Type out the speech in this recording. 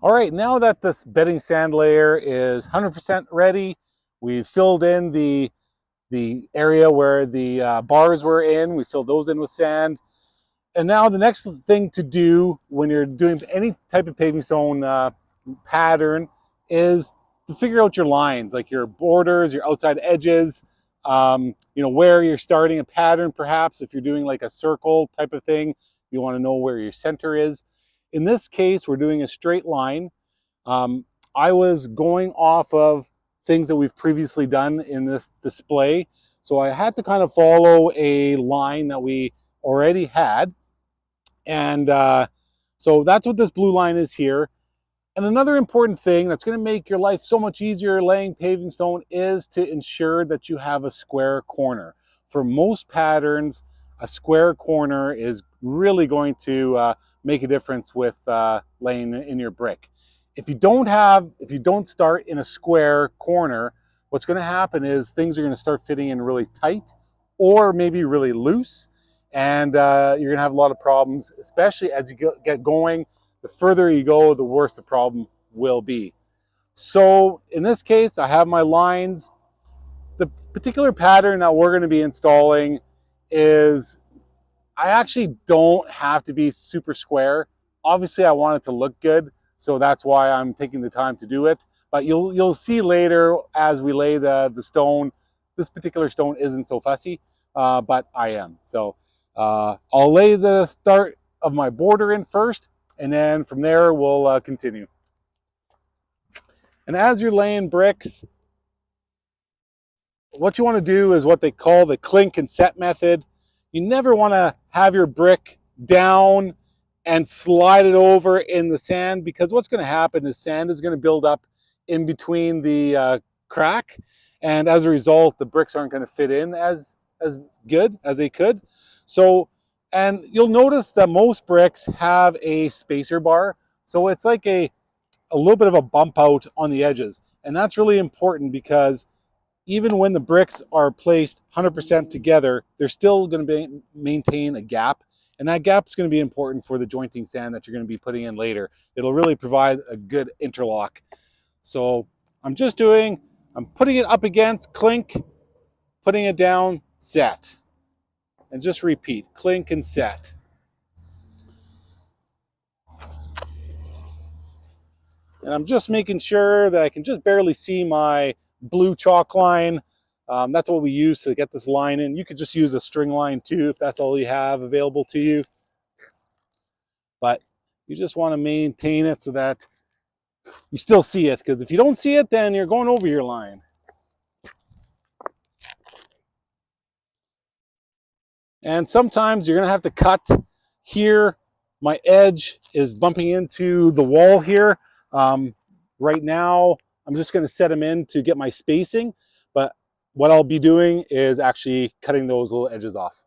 All right, now that this bedding sand layer is 100% ready, we've filled in the area where the bars were in. We filled those in with sand. And now the next thing to do when you're doing any type of paving stone pattern is to figure out your lines, like your borders, your outside edges, where you're starting a pattern. Perhaps if you're doing like a circle type of thing, you want to know where your center is. In this case, we're doing a straight line. I was going off of things that we've previously done in this display. So I had to kind of follow a line that we already had. And so that's what this blue line is here. And another important thing that's going to make your life so much easier laying paving stone is to ensure that you have a square corner. For most patterns, a square corner is really going to make a difference with laying in your brick. If you don't start in a square corner, what's going to happen is things are going to start fitting in really tight or maybe really loose. And you're going to have a lot of problems, especially as you get going. The further you go, the worse the problem will be. So in this case, I have my lines. The particular pattern that we're going to be installing is, I actually don't have to be super square. Obviously, I want it to look good, so that's why I'm taking the time to do it. But you'll see later as we lay the stone, this particular stone isn't so fussy, but I am. So I'll lay the start of my border in first, and then from there we'll continue. And as you're laying bricks, what you want to do is what they call the clink and set method. You never want to have your brick down and slide it over in the sand, because what's going to happen is sand is going to build up in between the crack, and as a result the bricks aren't going to fit in as good as they could. So, and you'll notice that most bricks have a spacer bar, so it's like a little bit of a bump out on the edges, and that's really important because even when the bricks are placed 100% together, they're still going to maintain a gap, and that gap is going to be important for the jointing sand that you're going to be putting in later. It'll really provide a good interlock. So I'm putting it up against clink, putting it down, set, and just repeat, clink and set. And I'm just making sure that I can just barely see my blue chalk line. That's what we use to get this line in. You could just use a string line too if that's all you have available to you. But you just want to maintain it so that you still see it, because if you don't see it, then you're going over your line. And sometimes you're going to have to cut here. My edge is bumping into the wall here. Right now, I'm just going to set them in to get my spacing, but what I'll be doing is actually cutting those little edges off.